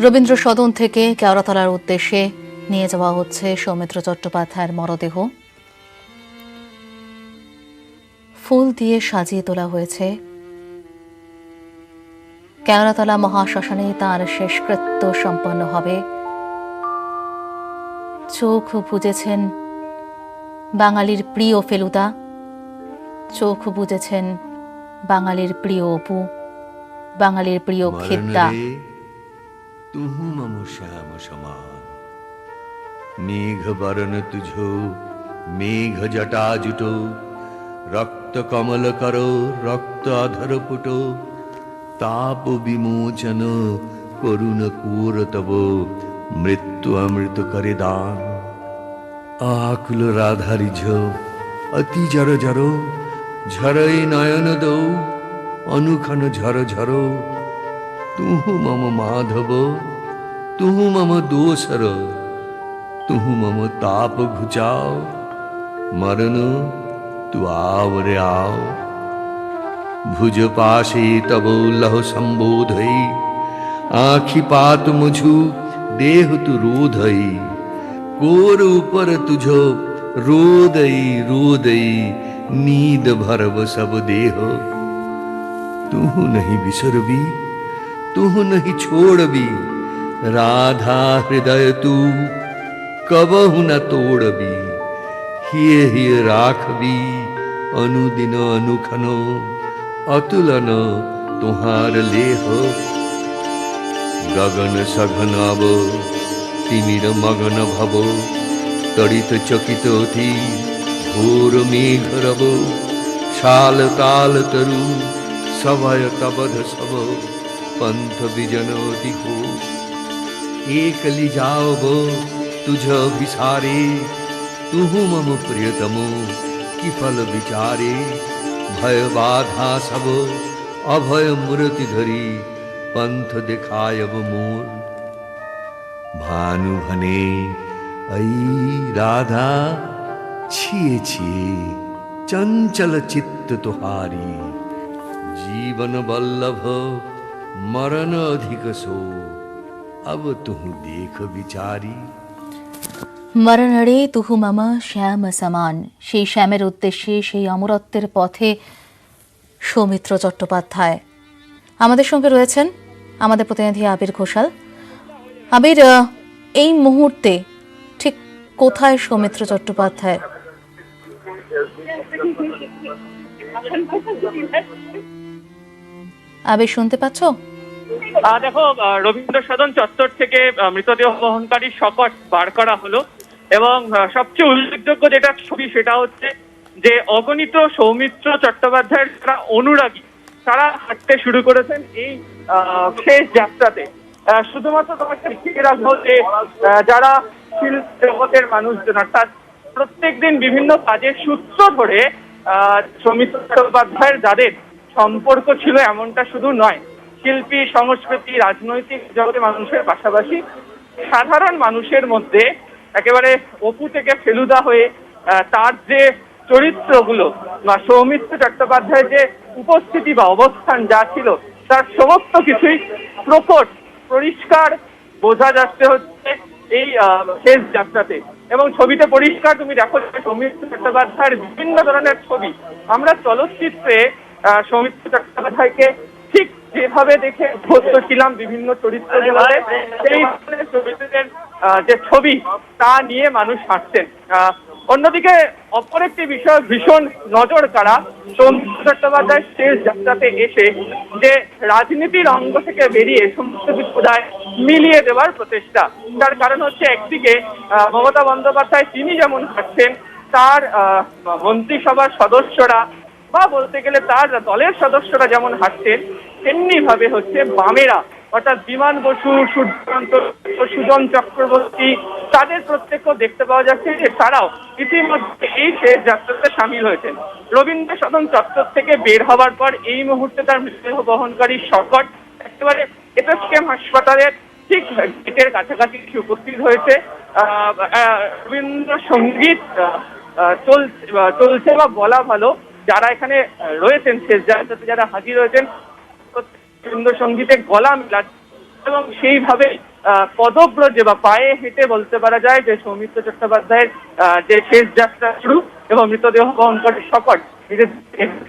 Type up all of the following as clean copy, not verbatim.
রবীন্দ্র সদন থেকে কেওড়াতলার উদ্দেশ্যে নিয়ে যাওয়া হচ্ছে সৌমিত্র চট্টোপাধ্যায়ের মরদেহ। ফুল দিয়ে সাজিয়ে তোলা হয়েছে। কেওড়াতলা মহাশ্মশানে তাঁর শেষকৃত্য সম্পন্ন হবে। চোখ বুজেছেন বাঙালির প্রিয় ফেলুদা, চোখ বুজেছেন বাঙালির প্রিয় অপু, বাঙালির প্রিয় খেদ্দা। तुहु मम श्याम समान मेघ बरन तुझो मेघ जटा जुटो रक्त कमल करो रक्त अधर पुटो ताप विमोचन करुण कोर तब मृत्यु अमृत करे दान आकुल राधा रिझ अति जर जरो झरई नयन दो अनुखन झर झरो तुहु मम माधव तुहु मम दोसर तुहु मम ताप घुचाओ मरण तु आव रे आओ भुज पाशे तब लह संबोधई आखि पात मुझु देह तु रोधई कोर ऊपर तुझो रोदई रोदई नींद भरव सब देह तुहु नहीं बिसरबी तुहु नहीं छोड़बी राधा हृदय तू कबहु न तोड़बी हिये हिये राखबी अनुदिन अनुखनो अतुलन तुहार लेह गगन सघन अब तिमिर मगन भव तड़ित चकित थी घोर मेघ रव शाल ताल तरु सवय तबध सब पंथ विजन दिखो एक ली जाओ गो तुझ विसारे तुहु मम प्रियतमो कि फल विचारे भय बाधा सब अभय मूर्ति धरी पंथ दिखायब मोर भानु भने ऐ राधा छिए छिए चंचल चित्त तुहारी जीवन वल्लभ मरण अधिक सो अब तुहु देख विचारी মরণরে তুহু মামা শ্যাম সমান। সেই শ্যামের উদ্দেশ্যে, সেই অমরত্বের পথে সৌমিত্র চট্টোপাধ্যায় আমাদের সঙ্গে রয়েছেন, আমাদের প্রতিনিধি আবির ঘোষাল। আবির, এই মুহূর্তে ঠিক কোথায় সৌমিত্র চট্টোপাধ্যায়? আবির, শুনতে পাচ্ছ? দেখো, রবীন্দ্র সদন চত্বর থেকে মৃতদেহ বহনকারী শকট বার করা হলো এবং সবচেয়ে উল্লেখযোগ্য যেটা ছবি সেটা হচ্ছে যে অগণিত সৌমিত্র চট্টোপাধ্যায়ের যারা অনুরাগী তারা হাঁটতে শুরু করেছেন এই শেষ যাত্রাতে। শুধুমাত্র তোমাকে দেখিয়ে রাখবো যে যারা শিল্প জগতের মানুষজন অর্থাৎ প্রত্যেকদিন বিভিন্ন কাজের সূত্র ধরে সৌমিত্র চট্টোপাধ্যায়ের যাদের সম্পর্ক ছিল এমনটা শুধু নয়, শিল্পী, সংস্কৃতি, রাজনৈতিক জগতে মানুষের পাশাপাশি সাধারণ মানুষের মধ্যে একেবারে অপু থেকে ফেলুদা হয়ে তার যে চরিত্রগুলো বা সৌমিত্র চট্টোপাধ্যায়ের যে উপস্থিতি বা অবস্থান যা ছিল তার সমস্ত কিছুই প্রকট পরিষ্কার বোঝা যাচ্ছে হচ্ছে এই শেষ যাত্রাতে। এবং ছবিতে পরিষ্কার তুমি দেখো সৌমিত্র চট্টোপাধ্যায়ের বিভিন্ন ধরনের ছবি আমরা চলচ্চিত্রে সৌমিত্র চট্টোপাধ্যায়কে ঠিক যেভাবে দেখে অভ্যস্ত ছিলাম বিভিন্ন চরিত্রগুলোতে, সেই ধরনের চরিত্রের যে ছবি তা নিয়ে মানুষ হাঁটছেন। অন্যদিকে অপর একটি বিষয় ভীষণ নজর কাড়া সৌমিত্র চট্টোপাধ্যায় শেষ যাত্রাতে এসে যে রাজনীতির অঙ্গ থেকে বেরিয়ে সমস্ত কিছু মিলিয়ে দেওয়ার প্রচেষ্টা। তার কারণ হচ্ছে একদিকে মমতা বন্দ্যোপাধ্যায় তিনি যেমন হাঁটছেন, তার মন্ত্রিসভার সদস্যরা বা বলতে গেলে তার দলের সদস্যরা যেমন হাঁটছেন তেমনি ভাবে হচ্ছে বামেরা অর্থাৎ বিমান বসু, সূর্যকান্ত, সুজন চক্রবর্তী তাদের প্রত্যেককেও দেখতে পাওয়া যাচ্ছে যে তারাও ইতিমধ্যে এই শেষ যাত্রাতে সামিল হয়েছেন। রবীন্দ্র সদন চত্বর থেকে বের হওয়ার পর এই মুহূর্তে তার মৃতদেহ বহনকারী শকট একেবারে এসএসকেএম হাসপাতালের ঠিক গেটের কাছাকাছি উপস্থিত হয়েছে। রবীন্দ্র সঙ্গীত চলছে বা বলা ভালো, যারা এখানে রয়েছেন শেষ যাত্রাতে যারা হাজির হয়েছেন রবীন্দ্র সঙ্গীতে গলা মেলা এবং সেইভাবে পদব্রজে বা পায়ে হেঁটে বলতে পারা যায় যে সৌমিত্র চট্টোপাধ্যায়ের যে শেষ যাত্রা শুরু এবং মৃতদেহ বহনকারী শকট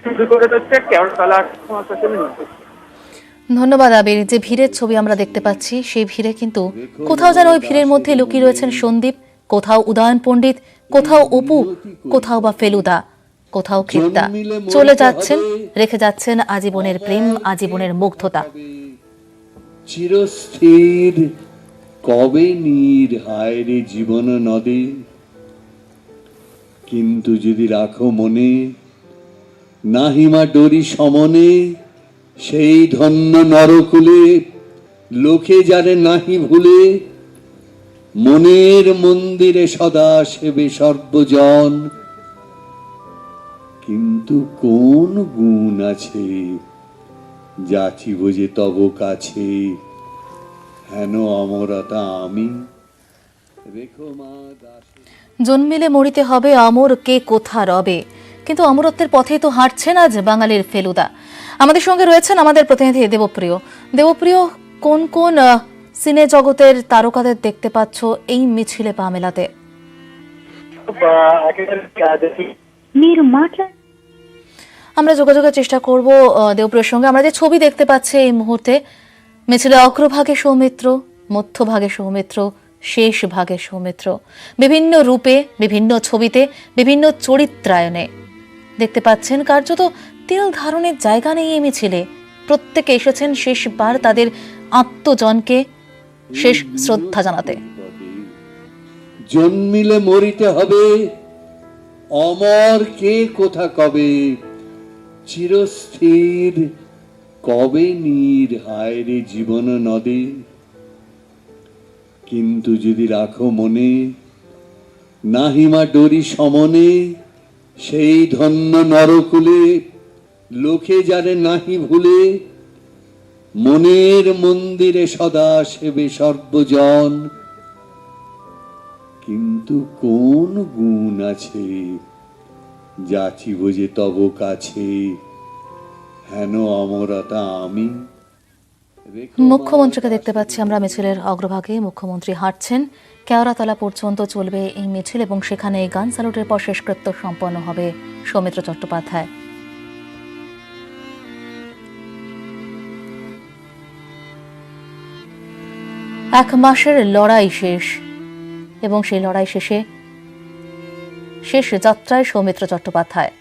শুরু করে দিচ্ছে কেওড়াতলার সমাজসেবী মন্ত্রী। ধন্যবাদ আবির। যে ভিড়ের ছবি আমরা দেখতে পাচ্ছি সেই ভিড়ে কিন্তু কোথাও যেন ওই ভিড়ের মধ্যে লুকিয়ে রয়েছেন সন্দীপ, কোথাও উদয়ন পণ্ডিত, কোথাও অপু, কোথাও বা ফেলুদা, কোথাও কৃত্তা। চলে যাচ্ছেন, রেখে যাচ্ছেন আজীবনের প্রেম, আজীবনের মুগ্ধতা। চিরস্থির কবে নীর হায় রে জীবন নদে, কিন্তু যদি রাখো মনে নাহিমা ডোরি সমনে, সেই ধন্য নরকুলে লোকে যারে নাহি ভুলে, মনের মন্দিরে সদা সেবে সর্বজন। কিন্তু কোন গুণ আছে যাচিব যে তব কাছে, হেন অমরতা আমি রেখো মা দাসে। জন্মিলে মরিতে হবে অমর কে কোথা রবে, কিন্তু অমরত্বের পথেই তো হাঁটছেন আজ বাঙালির ফেলুদা। আমাদের সঙ্গে রয়েছেন আমাদের প্রতিনিধি দেবপ্রিয়। দেবপ্রিয়, কোন কোন সিনে জগতের তারকাদের দেখতে পাচ্ছ এই মিছিলে পা মেলাতে? আমরা যোগাযোগের চেষ্টা করব দেবপ্রিয়র সঙ্গে। আমরা যে ছবি দেখতে পাচ্ছি এই মুহূর্তে, মিছিলে অগ্রভাগে সৌমিত্র, মধ্যভাগে সৌমিত্র, শেষ ভাগে সৌমিত্র, বিভিন্ন রূপে, বিভিন্ন ছবিতে, বিভিন্ন চরিত্রায়নে দেখতে পাচ্ছেন। কার্যত তিল ধারণের জায়গা নেই এই মিছিলে। প্রত্যেকে এসেছেন শেষবার তাদের আত্মজনকে শেষ শ্রদ্ধা জানাতে। জন্মিলে মরিতে হবে অমর কে কোথা কবে, চিরস্থির কবে নীর হায় রে জীবন নদে, কিন্তু যদি রাখো মনে নাহিমা ডোরি সমনে, সেই ধন্য নরকুলে লোকে যারে নাহি ভুলে, মনের মন্দিরে সদা সেবে সর্বজন। কিন্তু কোন গুণ আছে যাচিব যে তব কাছে, হেন অমরতা আমি। মুখ্যমন্ত্রীকে দেখতে পাচ্ছি আমরা মিছিলের অগ্রভাগে। মুখ্যমন্ত্রী হাঁটছেন। কেওড়াতলা পর্যন্ত চলবে এই মিছিল এবং সেখানে গান স্যালুটের পর শেষকৃত্য সম্পন্ন হবে সৌমিত্র চট্টোপাধ্যায়। এক মাসের লড়াই শেষ এবং সেই লড়াই শেষে শেষ যাত্রায় সৌমিত্র চট্টোপাধ্যায়।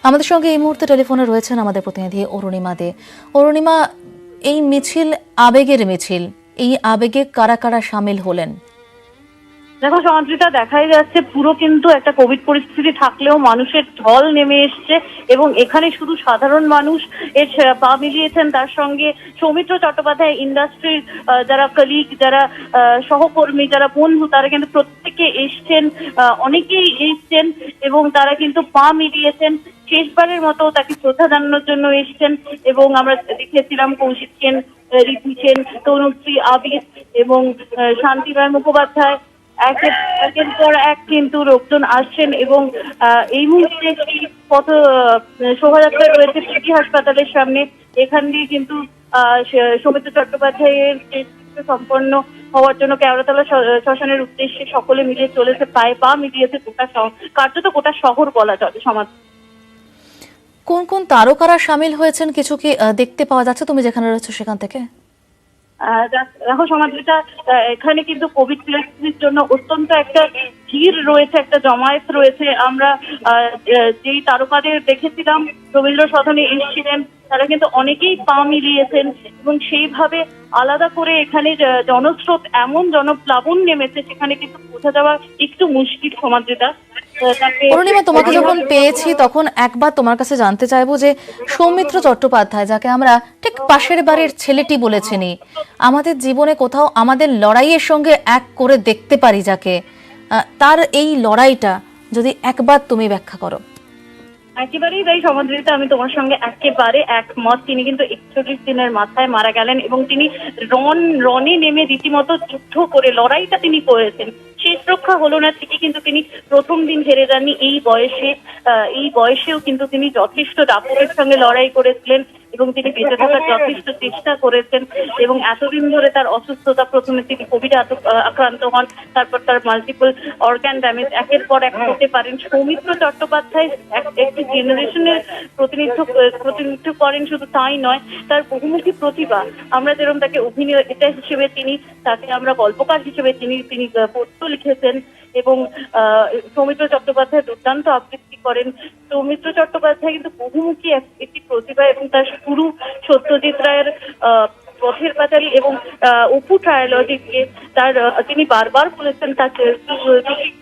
আমাদের সঙ্গে এই মুহূর্তে টেলিফোনে রয়েছেন আমাদের প্রতিনিধি অরুণিমা দে। অরুণিমা, এই মিছিল আবেগের মিছিল, এই আবেগে কারা কারা সামিল হলেন? দেখো সমাদৃতা, দেখাই যাচ্ছে পুরো কিন্তু একটা কোভিড পরিস্থিতি থাকলেও মানুষের ঢল নেমে এসছে এবং এখানে শুধু সাধারণ মানুষ এর পা মিলিয়েছেন, তার সঙ্গে সৌমিত্র চট্টোপাধ্যায় ইন্ডাস্ট্রির যারা কলিগ, যারা সহকর্মী, যারা বন্ধু, তারা কিন্তু প্রত্যেকে এসছেন, অনেকেই এসছেন এবং তারা কিন্তু পা মিলিয়েছেন। শেষবারের মতো তাকে শ্রদ্ধা জানানোর জন্য এসছেন এবং আমরা দেখেছিলাম কৌশিক সেন, ঋতু সেন, তনুশ্রী, আবির এবং শান্তিময় মুখোপাধ্যায় একের পর এক কিন্তু লোকজন আসছেন এবং এই মুহূর্তে পথ শোভাযাত্রা রয়েছে সিটি হাসপাতালের সামনে। এখান দিয়ে কিন্তু সৌমিত্র চট্টোপাধ্যায়ের সম্পন্ন হওয়ার জন্য কেওড়াতলা শ্মশানের উদ্দেশ্যে সকলে মিলে চলেছে, পায়ে পা মিলিয়েছে কার্যত গোটা শহর বলা চলে। সমাজ কোন কোন তারকারা সামিল হয়েছেন কিছু কি দেখতে পাওয়া যাচ্ছে তুমি যেখানে রয়েছে সেখান থেকে? দেখো সমাজটা, এখানে কিন্তু কোভিড পরিস্থিতির জন্য অত্যন্ত একটা ভিড় রয়েছে, একটা জমায়েত রয়েছে। আমরা যেই তারকাদের দেখেছিলাম রবীন্দ্র সদনে এসেছিলেন, তারা কিন্তু অনেকেই পা মিলিয়েছেন এবং সেইভাবে আলাদা করে এখানে জনস্রোত এমন জনপ্লাবন নেমেছে সেখানে কিন্তু বোঝা যাওয়া একটু মুশকিল। সমাজটা অরুণিমা, তোমাকে যখন পেয়েছি তখন একবার তোমার কাছে জানতে চাইবো যে সৌমিত্র চট্টোপাধ্যায়, যাকে আমরা ঠিক পাশের বাড়ির ছেলেটি বলেছিনি, আমাদের জীবনে কোথাও আমাদের লড়াইয়ের সঙ্গে এক করে দেখতে পারি যাকে, তার এই লড়াইটা যদি একবার তুমি ব্যাখ্যা করো। একেবারেই তাই সমাদৃতা, আমি তোমার সঙ্গে একেবারে একমত। তিনি কিন্তু 41 দিনের মাথায় মারা গেলেন এবং তিনি রণে নেমে রীতিমতো যুদ্ধ করে লড়াইটা তিনি করেছেন। শেষ রক্ষা হলো না ঠিকই, কিন্তু তিনি প্রথম দিন হেরে যাননি। এই বয়সেও কিন্তু তিনি যথেষ্ট দাপটের সঙ্গে লড়াই করেছিলেন এবং তিনি বেঁচে থাকার যথেষ্ট চেষ্টা করেছেন এবং এতদিন ধরে তার অসুস্থতা, প্রথমে তিনি কোভিডে আক্রান্ত হন, তারপর তার মাল্টিপল অর্গান ড্যামেজ একের পর এক হতে পারেন। সৌমিত্র চট্টোপাধ্যায় একটি জেনারেশনের প্রতিনিধিত্ব করেন, শুধু তাই নয়, তার বহুমুখী প্রতিভা। আমরা যেরকম তাকে অভিনেতা হিসেবে তাকে আমরা গল্পকার হিসেবে তিনি পদ্য লিখেছেন এবং সৌমিত্র চট্টোপাধ্যায় দুর্দান্ত আবৃত্তি করেন। সৌমিত্র চট্টোপাধ্যায় কিন্তু বহুমুখী একটি প্রতিভা এবং তার শুরু সত্যজিৎ রায়ের পথের পাঁচালী এবং অপু ট্রায়োলজিকে তিনি বারবার বলেছেন তার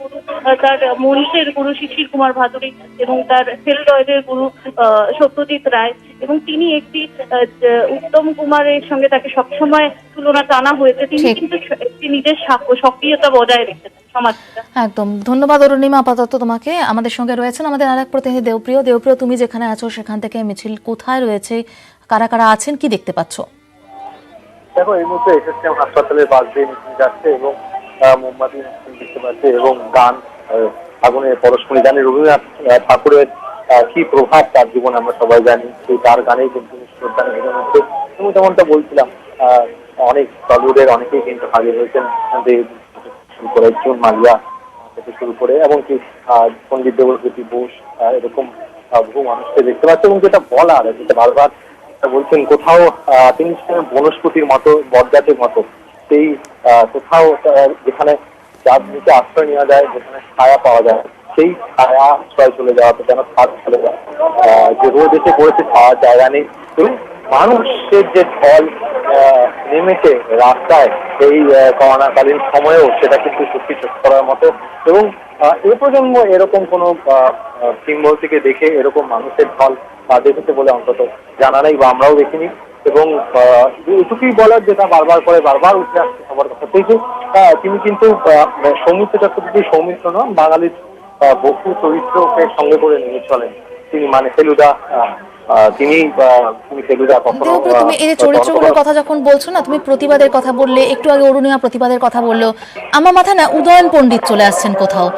গুরু, তার মনীষের গুরু শিশির কুমার ভাদুরী এবং তার সেলুলয়েডের গুরু সত্যজিৎ রায়, এবং তিনি একটি উত্তম কুমারের সঙ্গে তাকে সবসময় তুলনা টানা হয়েছে। তিনি কিন্তু নিজের সক্রিয়তা বজায় রেখেছেন সমাজটা। একদম, ধন্যবাদ অরুণিমা। আপাতত তোমাকে। আমাদের সঙ্গে রয়েছেন আমাদের আরেক প্রতিনিধি দেবপ্রিয়। দেবপ্রিয়, তুমি যেখানে আছো সেখান থেকে মিছিল কোথায় রয়েছে, কারা কারা আছেন, কি দেখতে পাচ্ছ? দেখো, এই মুহূর্তে এসএসকেএম হাসপাতালের পাশ দিয়ে মিছিল যাচ্ছে এবং মোমবাতি দেখতে পাচ্ছে এবং গান, আগুনের পরশমণি গানে রবীন্দ্রনাথ ঠাকুরের কি প্রভাব তার জীবনে আমরা সবাই জানি, সেই তার গানেই কিন্তু শ্রদ্ধা নিবেদন হচ্ছে। এবং যেমনটা বলছিলাম, অনেক টলিউডের অনেকেই কিন্তু হাজির হয়েছেন, শুরু করে জুন মালিয়া থেকে শুরু করে এমনকি পণ্ডিত দেবজ্যোতি বোস, এরকম বহু মানুষকে দেখতে পাচ্ছে। এবং যেটা বলার, যেটা বারবার বলছেন, কোথাও তিনি বনস্পতির মতো, বটগাছের মতো, সেই কোথাও যেখানে যার নিচে আশ্রয় নেওয়া যায়, যেখানে ছায়া পাওয়া যায়, সেই ছায়া আশ্রয় চলে যাওয়াতে যেন ছাদ চলে যায়, যে রোদ এসে পড়েছে ছাওয়ার জায়গা নেই। এবং মানুষের যে ঢল নেমেছে রাস্তায় এই করোনাকালীন সময়েও, সেটা কিন্তু সত্যি চোখ করার মতো। এবং এ প্রজন্ম এরকম কোনো কিংবদন্তিকে দেখে এরকম মানুষের ঢল দেখেছে বলে অন্তত জানা নেই, বা আমরাও দেখিনি। এবং এটুকুই বলার, যেটা বারবার উঠে আসছে সবার কথা থেকে, তিনি কিন্তু সৌমিত্র চট্টোপাধ্যায় সৌমিত্র নন, বাঙালির বহু চরিত্রকে সঙ্গে করে নিয়ে চলেন তিনি, মানে ফেলুদা। তুমি এই চরিত্রগুলোর কথা যখন বলছো না, তুমি প্রতিবাদের কথা বললে, একটু আগে অরুণিমা প্রতিবাদের কথা বললো, আমার মাথায় না উদয়ন পণ্ডিত চলে আসছেন কোথাও।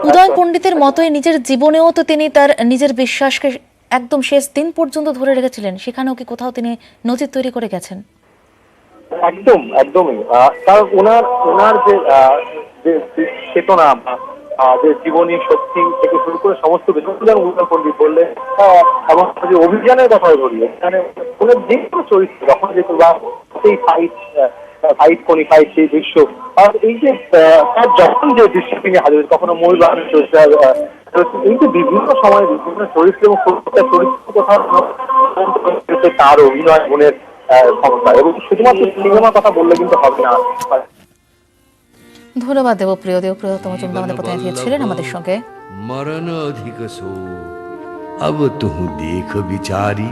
উদয়ন পণ্ডিতের মতোই নিজের জীবনেও তো তিনি তার নিজের বিশ্বাসকে একদম শেষ দিন পর্যন্ত ধরে রেখেছিলেন, সেখানেও কি কোথাও তিনি নজির তৈরি করে গেছেন? একদমই। কারণ ওনার যে চেতনা, যে জীবনী শক্তি থেকে শুরু করে সমস্ত কিছু, উদয়ন পণ্ডিত বললে, এবং যে অভিযানের কথা বলি, এখানে ওনার যে কোনো চরিত্র যখন যেত, বা সেই ফাইট সেই দৃশ্য, আর এই যে তার যখন যে দৃশ্য তিনি হাজির, কখনো ময়ূর বাহানের চরিত্র, এই যে বিভিন্ন সময়ে বিভিন্ন চরিত্র এবং প্রত্যেকটা চরিত্র কোথাও তার অভিনয় গুণের ক্ষমতা। এবং শুধুমাত্র সিনেমার কথা বললে কিন্তু হবে না। ধন্যবাদ দেবপ্রিয়। তোমার জন্য আমাদের প্রতিনিধি ছিলেন আমাদের সঙ্গে। মরণ অধিক সো अब तुह देख बिचारी।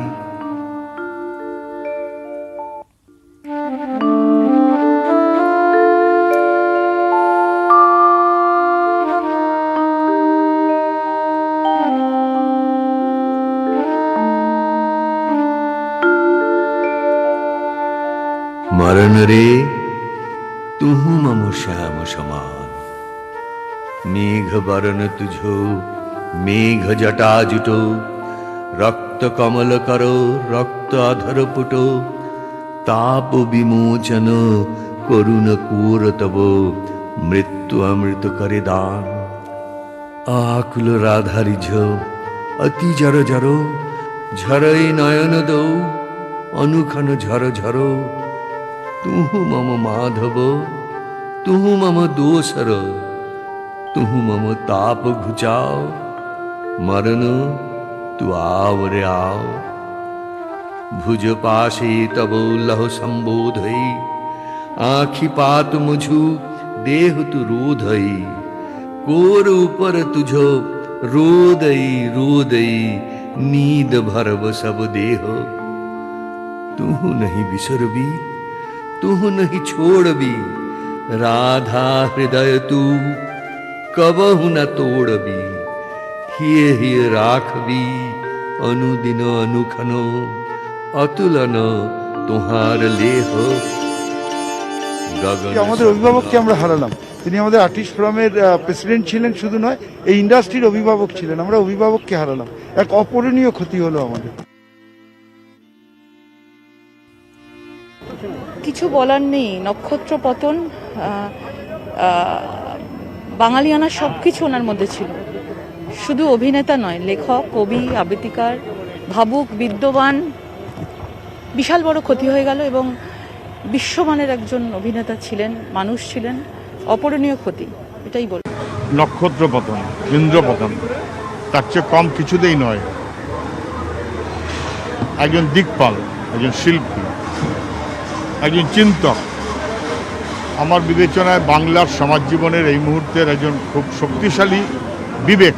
मरण रे तुह मम श्याम समान, मेघ बरन तुझो मेघ जटा जुटो, रक्त कमल करो रक्त अधर पुटो, ताप विमोचन करुण कोर तब, मृत्यु अमृत करे दान। आकुल राधारी झ अति जर जरो, झरई नयन दो अनुखन झर झरो, तुह मम माधव तुह मम दोसर, तुह मम ताप घुचाओ, मरण तू आव रे आओ। भुज पाशे तब लह संबोधई, आखि पात मुझु देह तु रोधई, कोर ऊपर तुझो रोदई रोदई, नींद भरब सब देह। तुह नहीं बिसरबी तुह नहीं छोड़बी, राधा हृदय तू कबहु न तोड़बी, हिये हिये राखबी अनुदिन अनुखन, अतुलन तुहार लेह। আমাদের অভিভাবককে আমরা হারালাম। তিনি আমাদের আর্টিস্ট ফোরামের প্রেসিডেন্ট ছিলেন, শুধু নয় এই ইন্ডাস্ট্রির অভিভাবক ছিলেন। আমরা অভিভাবককে হারালাম, এক অপূরণীয় ক্ষতি হলো আমাদের। কিছু বলার নেই, নক্ষত্র পতন, বাঙালিয়ানা সব কিছু ওনার মধ্যে ছিল। শুধু অভিনেতা নয়, লেখক, কবি, আবৃত্তিকার, ভাবুক, বিদ্যমান। বিশাল বড় ক্ষতি হয়ে গেল এবং বিশ্বমানের একজন অভিনেতা ছিলেন, মানুষ ছিলেন, অপূরণীয় ক্ষতি, এটাই বল। নক্ষত্র পতন, ইন্দ্র পতন, তার চেয়ে কম কিছুতেই নয়। একজন দিকপাল, একজন শিল্পী, একজন চিন্তক, আমার বিবেচনায় বাংলার সমাজ জীবনের এই মুহূর্তের একজন খুব শক্তিশালী বিবেক।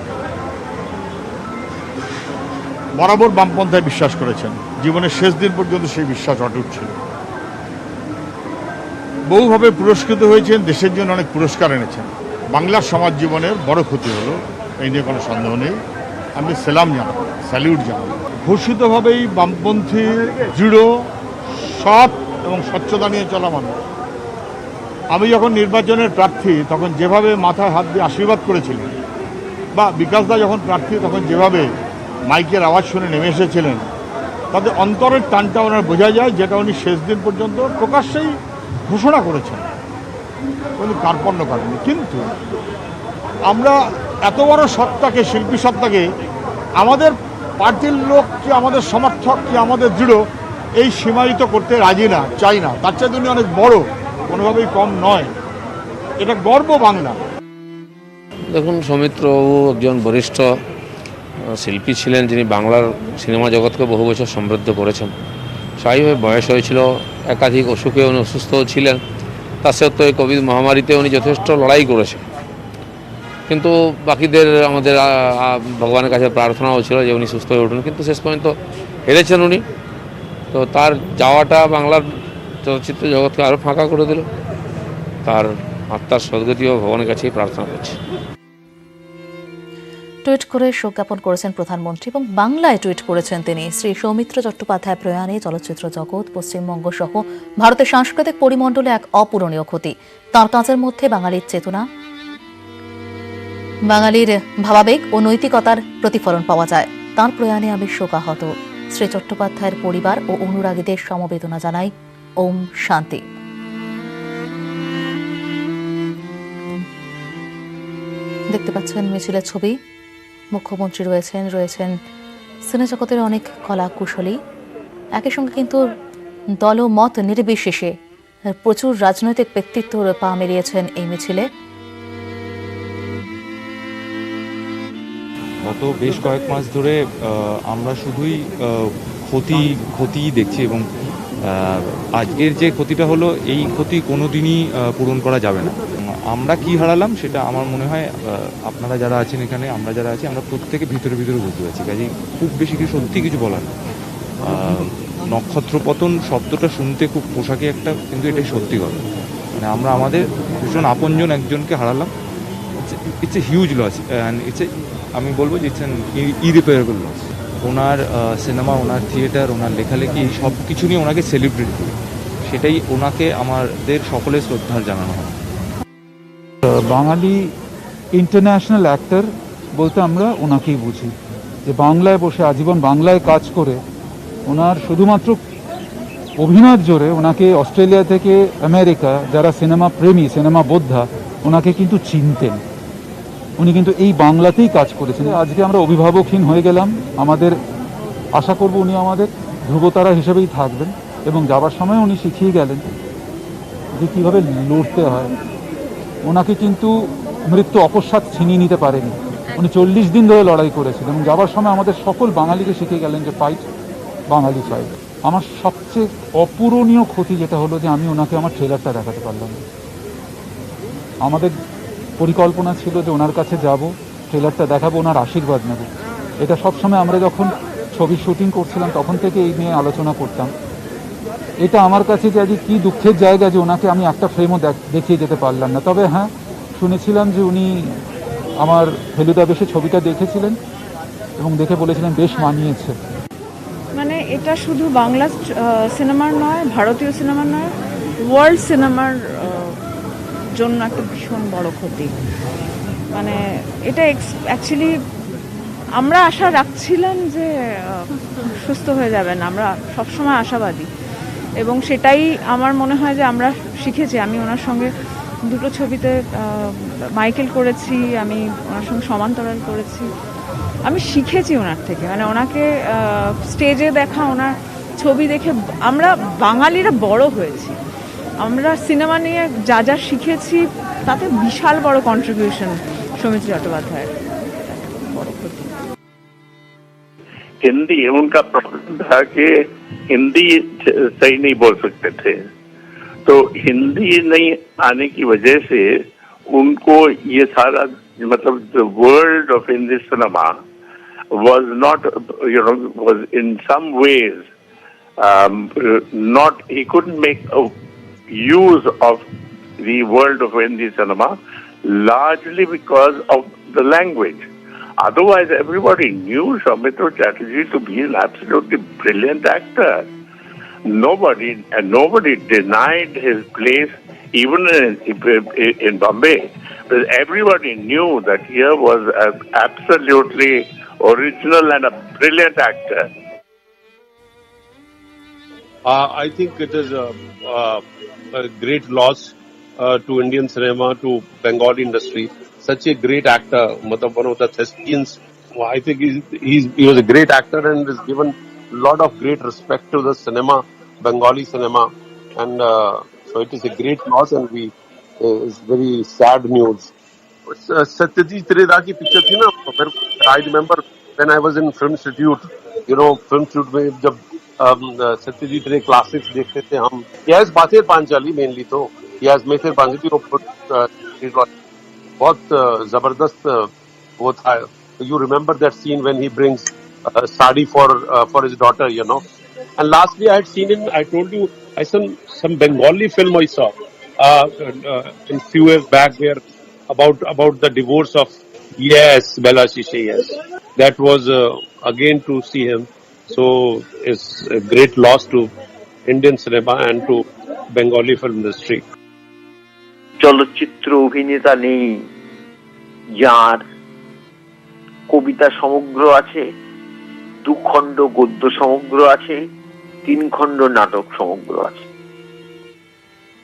বরাবর বামপন্থায় বিশ্বাস করেছেন, জীবনের শেষ দিন পর্যন্ত সেই বিশ্বাস অটুট ছিল। বহুভাবে পুরস্কৃত হয়েছেন, দেশের জন্য অনেক পুরস্কার এনেছেন। বাংলার সমাজ জীবনের বড় ক্ষতি হলো, এই নিয়ে কোনো সন্দেহ নেই। আমি সেলাম জানাবো, স্যালিউট জানাবো। ঘোষিতভাবেই বামপন্থী, দৃঢ়, সৎ এবং স্বচ্ছতা নিয়ে চলা মানুষ। আমি যখন নির্বাচনের প্রার্থী তখন যেভাবে মাথায় হাত দিয়ে আশীর্বাদ করেছিলেন, বা বিকাশদা যখন প্রার্থী তখন যেভাবে মাইকের আওয়াজ শুনে নেমে এসেছিলেন, তাতে অন্তরের টানটা ওনার বোঝা যায়, যেটা উনি শেষ দিন পর্যন্ত প্রকাশ্যেই ঘোষণা করেছেন, উনি কার্পণ্য করেননি। কিন্তু আমরা এত বড় সত্তাকে, শিল্পী সত্তাকে, আমাদের পার্টির লোক কি, আমাদের সমর্থক কি, আমাদের দৃঢ়, এই সীমায়িত করতে রাজি না, চাই না। তার চাইতে উনি অনেক বড়, কোনোভাবেই কম নয়। এটা গর্ব বাংলা। দেখুন, সৌমিত্রবাবু একজন বরিষ্ঠ শিল্পী ছিলেন, যিনি বাংলার সিনেমা জগৎকে বহু বছর সমৃদ্ধ করেছেন। স্বাভাবিকভাবে বয়স হয়েছিল, একাধিক অসুখে উনি অসুস্থও ছিলেন। তা সত্ত্বেও এই কোভিড মহামারীতে উনি যথেষ্ট লড়াই করেছেন। কিন্তু বাকিদের, আমাদের ভগবানের কাছে প্রার্থনাও ছিল যে উনি সুস্থ হয়ে উঠুন, কিন্তু শেষ পর্যন্ত হেরেছেন উনি। তো তার যাওয়াটা বাংলার চলচ্চিত্র জগৎকে আরও ফাঁকা করে দিল। তার আত্মার সদ্গতিও ভগবানের কাছেই প্রার্থনা করছে। টুইট করে শোক জ্ঞাপন করেছেন প্রধানমন্ত্রী এবং বাংলায় টুইট করেছেন তিনি। শ্রী সৌমিত্র চট্টোপাধ্যায় প্রয়াণে চলচ্চিত্র জগৎ, পশ্চিমবঙ্গ সহ ভারতের সাংস্কৃতিক পরিমণ্ডলে এক অপূরণীয় ক্ষতি। তাঁর কাজের মধ্যে বাঙালির চেতনা, বাঙালির ভাবাবেগ ও নৈতিকতার প্রতিফলন পাওয়া যায়। তাঁর প্রয়াণে আমি শোকাহত। শ্রী চট্টোপাধ্যায়ের পরিবার ও অনুরাগীদের সমবেদনা জানাই। ওম শান্তি। দেখতে পাচ্ছেন মিছিলের ছবি। মুখ্যমন্ত্রী রয়েছেন সিনেজগতের অনেক কলা কুশলী। একই সঙ্গে কিন্তু দল ও মত নির্বিশেষে প্রচুর রাজনৈতিক ব্যক্তিত্বর পা মিলিয়েছেন এই মিছিলে। গত বেশ কয়েক মাস ধরে আমরা শুধুই ক্ষতি দেখছি এবং আজকের যে ক্ষতিটা হলো, এই ক্ষতি কোনোদিনই পূরণ করা যাবে না। আমরা কি হারালাম সেটা আমার মনে হয় আপনারা যারা আছেন এখানে, আমরা যারা আছি, আমরা প্রত্যেকে ভিতরে বুঝতে পারছি। কাজেই খুব বেশি সত্যি কিছু বলার না। নক্ষত্র পতন শব্দটা শুনতে খুব পোশাকি একটা, কিন্তু এটাই সত্যি কথা। মানে আমরা আমাদের ভীষণ আপনজন একজনকে হারালাম। It's a huge loss and আমি বলবো যে ইটস অ্যান ইরিপেয়ারেবল লস। ওনার সিনেমা, ওনার থিয়েটার, ওনার লেখালেখি, সব কিছু নিয়ে ওনাকে সেলিব্রেট করি। সেটাই ওনাকে আমাদের সকলের শ্রদ্ধা জানানো হয়। বাঙালি ইন্টারন্যাশনাল অ্যাক্টর বলতে আমরা ওনাকেই বুঝি, যে বাংলায় বসে আজীবন বাংলায় কাজ করে ওনার শুধুমাত্র অভিনয়ের জোরে ওনাকে অস্ট্রেলিয়া থেকে আমেরিকা যারা সিনেমা প্রেমী, সিনেমা বোদ্ধা, ওনাকে কিন্তু চিনতেন। উনি কিন্তু এই বাংলাতেই কাজ করেছেন। আজকে আমরা অভিভাবকহীন হয়ে গেলাম। আমাদের আশা করব উনি আমাদের ধ্রুবতারা হিসেবেই থাকবেন এবং যাবার সময় উনি শিখিয়ে গেলেন যে কীভাবে লড়তে হয়। ওনাকে কিন্তু মৃত্যু অকস্মাৎ ছিনিয়ে নিতে পারেনি। উনি 40 দিন ধরে লড়াই করেছিলেন এবং যাবার সময় আমাদের সকল বাঙালিকে শিখিয়ে গেলেন যে ফাইট, বাঙালি ফাইট। আমার সবচেয়ে অপূরণীয় ক্ষতি যেটা হলো যে আমি ওনাকে আমার ট্রেলারটা দেখাতে পারলাম না। আমাদের পরিকল্পনা ছিল যে ওনার কাছে যাব, ট্রেলারটা দেখাবো, ওনার আশীর্বাদ নেব। এটা সবসময় আমরা যখন ছবি শুটিং করছিলাম তখন থেকে এই নিয়ে আলোচনা করতাম। এটা আমার কাছে যে আজকে কী দুঃখের জায়গা যে ওনাকে আমি একটা ফ্রেমও দেখিয়ে যেতে পারলাম না। তবে হ্যাঁ, শুনেছিলাম যে উনি আমার ফেলুদা বেশে ছবিটা দেখেছিলেন এবং দেখে বলেছিলেন বেশ মানিয়েছে। মানে এটা শুধু বাংলা সিনেমার নয়, ভারতীয় সিনেমার নয়, ওয়ার্ল্ড সিনেমার জন্য একটা ভীষণ বড় ক্ষতি। মানে এটা অ্যাকচুয়ালি আমরা আশা রাখছিলাম যে সুস্থ হয়ে যাবেন, আমরা সবসময় আশাবাদী, এবং সেটাই আমার মনে হয় যে আমরা শিখেছি। আমি ওনার সঙ্গে দুটো ছবিতে মাইকেল করেছি, আমি ওনার সঙ্গে সমান্তরাল করেছি। আমি শিখেছি ওনার থেকে, মানে ওনাকে স্টেজে দেখা, ওনার ছবি দেখে আমরা বাঙালিরা বড় হয়েছি। আমরা সিনেমা নিয়ে যা যা শিখেছি তাতে বিশাল বড় কন্ট্রিবিউশন সৌমিত্র চট্টোপাধ্যায়ের। বড় ক্ষতি। हिंदी उनका प्रॉब्लम था कि हिंदी सही नहीं बोल सकते थे, तो हिंदी नहीं आने की वजह से उनको ये सारा मतलब the world of Hindi cinema was not, was in some ways not, he couldn't make a use of the world of Hindi cinema largely because of the language. Otherwise, everybody knew Soumitra Chatterjee to be an absolutely brilliant actor. Nobody denied his place, even in Bombay. But everybody knew that here was an absolutely original and a brilliant actor. I think it is a great loss to Indian cinema, to Bengali industry. Such a great actor, one of the thespians. I think he was a great actor and has given a lot of great respect to the cinema, Bengali cinema, and so it is a great loss, and it's very sad news. Satyajit Ray की picture थी ना, I remember when I was in Film Institute, Film Institute में जब सत्यजीत रे classics देखते थे हम, yes बातें पांचाली मेनली, तो यस मेथर पांचाली बहुत जबरदस्त वो था. You remember that scene when he brings sari for his daughter, And lastly, I had seen I told you, I saw some Bengali film I saw in few years back there about the divorce of, yes, Bela Shishe, yes. That was again to see him. So it's a great loss to Indian cinema and to Bengali film industry. চলচ্চিত্র অভিনেতা নেই যার কবিতা সমগ্র আছে, 2 খণ্ড গদ্য সমগ্র আছে, 3 খণ্ড নাটক সমগ্র আছে।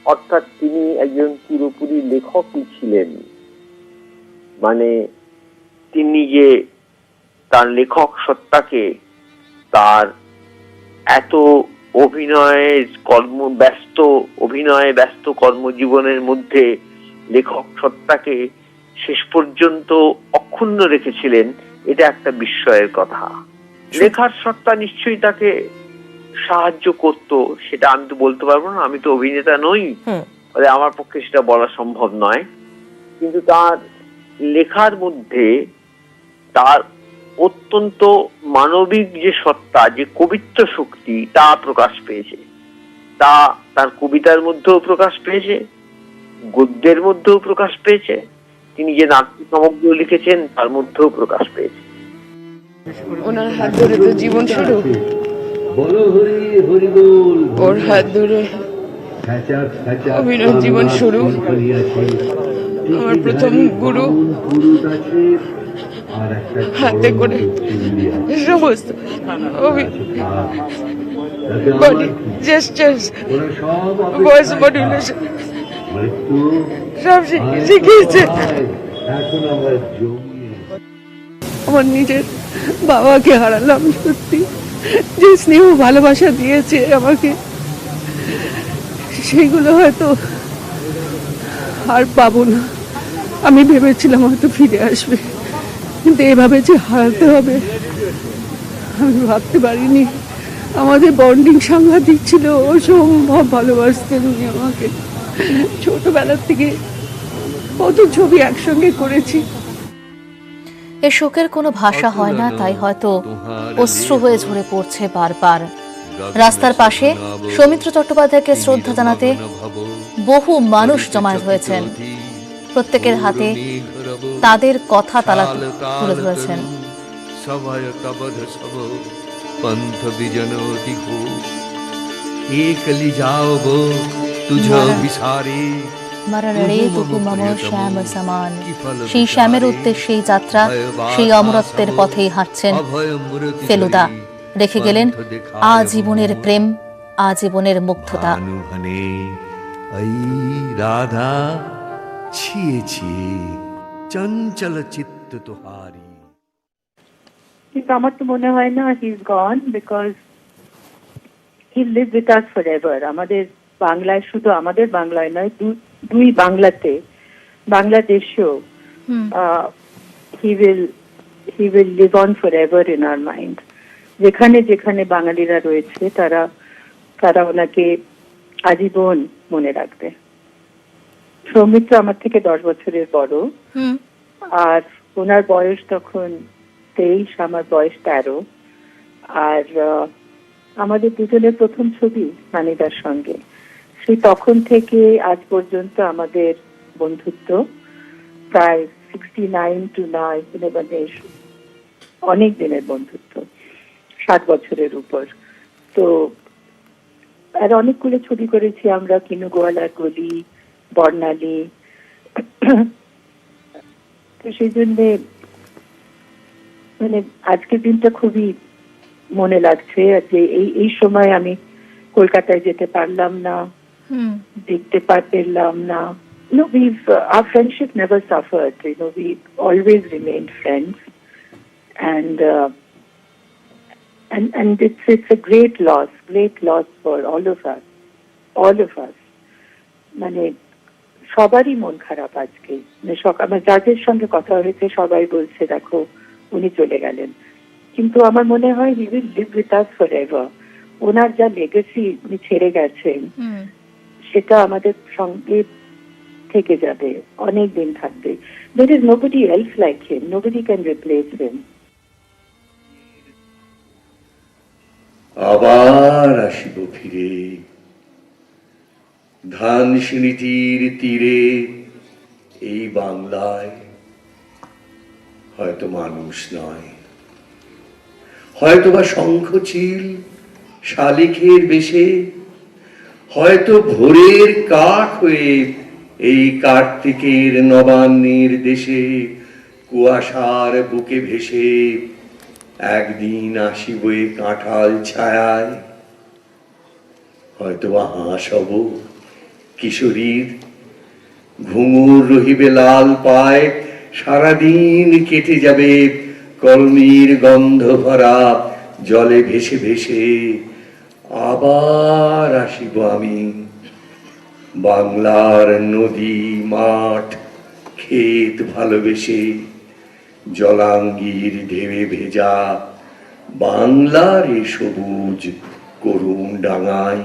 অর্থাৎ তিনি একজন পুরোপুরি লেখকই ছিলেন। মানে তিনি যে তার লেখক সত্তাকে, তার এত অভিনয়ে ব্যস্ত কর্মজীবনের মধ্যে লেখক সত্তাকে শেষ পর্যন্ত অক্ষুণ্ণ রেখেছিলেন, এটা একটা বিস্ময়ের কথা। লেখার সত্তা নিশ্চয়ই তাকে সাহায্য করত, সেটা আমি তো বলতে পারবো না, আমি তো অভিনেতা নই, ফলে আমার পক্ষে সেটা বলা সম্ভব নয়। কিন্তু তার লেখার মধ্যে তার অত্যন্ত মানবিক যে সত্তা, যে কবিত্ব শক্তি, তা প্রকাশ পেয়েছে। তা তার কবিতার মধ্যেও প্রকাশ পেয়েছে, গদ্যের মধ্যেও প্রকাশ পেয়েছে, তিনি যে নাট্য সমগ্র লিখেছেন তার মধ্যেও প্রকাশ পেয়েছে। ওনার হাত ধরে তো জীবন শুরু, ওর হাত ধরে অভিনয় জীবন শুরু। আমার প্রথম গুরু, হাতে করে সমস্ত বডি জেস্টার্স, ভয়েস মডুলেশন সব শিখিয়েছে। আমার নিজের বাবাকে হারালাম, সত্যি যে স্নেহ ভালোবাসা দিয়েছে আমাকে, সেইগুলো হয়তো আর পাবো না। আমি ভেবেছিলাম হয়তো ফিরে আসবে, কিন্তু এভাবে যে হারাতে হবে আমি ভাবতে পারিনি। আমাদের বন্ডিং সাংঘাতিক ছিল, অসম্ভব ভালোবাসতেন উনি আমাকে। ছোটবেলার থেকে কত ছবি একসঙ্গে করেছি। এ শোকের কোনো ভাষা হয় না, তাই হয়তো অশ্রু হয়ে ঝরে পড়ছে বারবার। রাস্তার পাশে সৌমিত্র চট্টোপাধ্যায়কে শ্রদ্ধা জানাতে বহু মানুষ জমায়েত হয়েছেন। প্রত্যেকের হাতে তাদের কথা তালা তুলে ধরেছেন। সেই শ্যামের উদ্দেশ্যেই যাত্রা, সেই অমরত্বের পথেই হাঁটছেন ফেলুদা। রেখে গেলেন আজীবনের প্রেম, আজীবনের মুগ্ধতা। আনুভনে এই রাধা ছিয়ে ছিয়ে চঞ্চল চিত্ত তোহারি। কিন্তু আমার তো মনে হয় না he is gone, because he live with us forever. আমাদের বাংলায়, শুধু আমাদের বাংলায় নয়, দুই বাংলাতে, বাংলাদেশেও he will live on forever in our mind. যেখানে যেখানে বাঙালিরা রয়েছে তারা ওনাকে আজীবন মনে রাখবে। সৌমিত্র আমার থেকে 10 বছরের বড়, আর ওনার বয়স তখন 23, আমার বয়স 13। আর আমাদের দুজনের প্রথম ছবি মানিদার সঙ্গে। সেই তখন থেকে আজ পর্যন্ত আমাদের বন্ধুত্ব প্রায় 69 to now, মানে অনেক দিনের বন্ধুত্ব, 7 বছরের উপর। তো আর অনেকগুলো ছবি করেছি আমরা, কিনু গোয়ালার গলি, বর্ণালী। তো সেই জন্যে মানে আজকের দিনটা খুবই মনে লাগছে যে এই সময় আমি কলকাতায় যেতে পারলাম না, দেখতে পারলাম না। No, our friendship never suffered. We always remained friends, and it's a great loss for all of us. মানে সবারই মন খারাপ আজকে। মানে যাদের সঙ্গে কথা হয়েছে সবাই বলছে দেখো উনি চলে গেলেন, কিন্তু আমার মনে হয় he will live with us forever. ওনার যা লেগেসি উনি ছেড়ে গেছেন সেটা আমাদের সঙ্গে থেকে যাবে, অনেক দিন থাকবে। There is nobody else like him. Nobody can replace him. আবার আসিব ফিরে ধানসিঁড়ি তীরে এই বাংলায়। হয়তো মানুষ নয়, হয়তো বা শঙ্খচিল শালিখের বেশে, হয়তো ভোরের কাক হয়ে এই কার্তিকের নবান্নের দেশে কুয়াশার বুকে ভেসে একদিন আসিব এ কাঁঠাল ছায়ায়। হয়তো বা হাঁস হব কিশোরীর, ঘুঙুর রহিবে লাল পায়, সারাদিন কেটে যাবে কলমির গন্ধ ভরা জলে ভেসে ভেসে। আবার আসিব আমি বাংলার নদী মাঠ ক্ষেত ভালোবেসে, জলাঙ্গির ঢেউয়ে ভেজা বাংলার এ সবুজ করুণ ডাঙায়।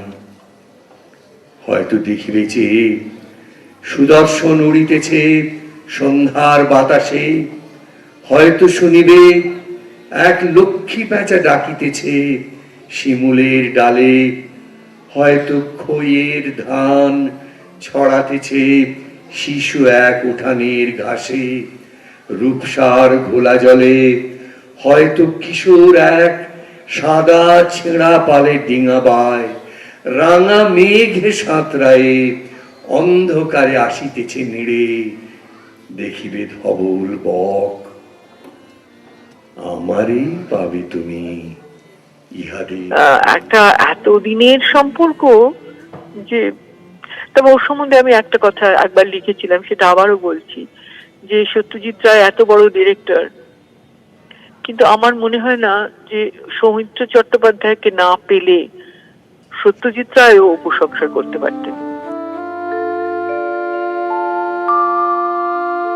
হয়তো দেখিবে যে সুদর্শন উড়িতেছে সন্ধ্যার বাতাসে, হয়তো শুনিবে এক লক্ষ্মী প্যাঁচা ডাকিতেছে শিমুলের ডালে, হয়তো খইয়ের ধান ছড়াতেছে শিশু এক উঠানের ঘাসে রূপসার ঘোলা জলে, হয়তো কিশোর এক সাদা ছেঁড়া পালে ডিঙা বায়, রাঙা মেঘে সাঁতরায়ে অন্ধকারে আসিতেছে নিড়ে, দেখিবে ধবল বক আমারই পাবে তুমি ইহাদের। একটা এতদিনের সম্পর্ক যে, তবে ওর সম্বন্ধে আমি একটা কথা একবার লিখেছিলাম, সেটা আবারও বলছি, যে সত্যজিৎ রায় এত বড় ডিরেক্টর, কিন্তু আমার মনে হয় না যে সৌমিত্র চট্টোপাধ্যায়কে না পেলে সত্যজিৎ রায়ও উপসংহার করতে পারতেন।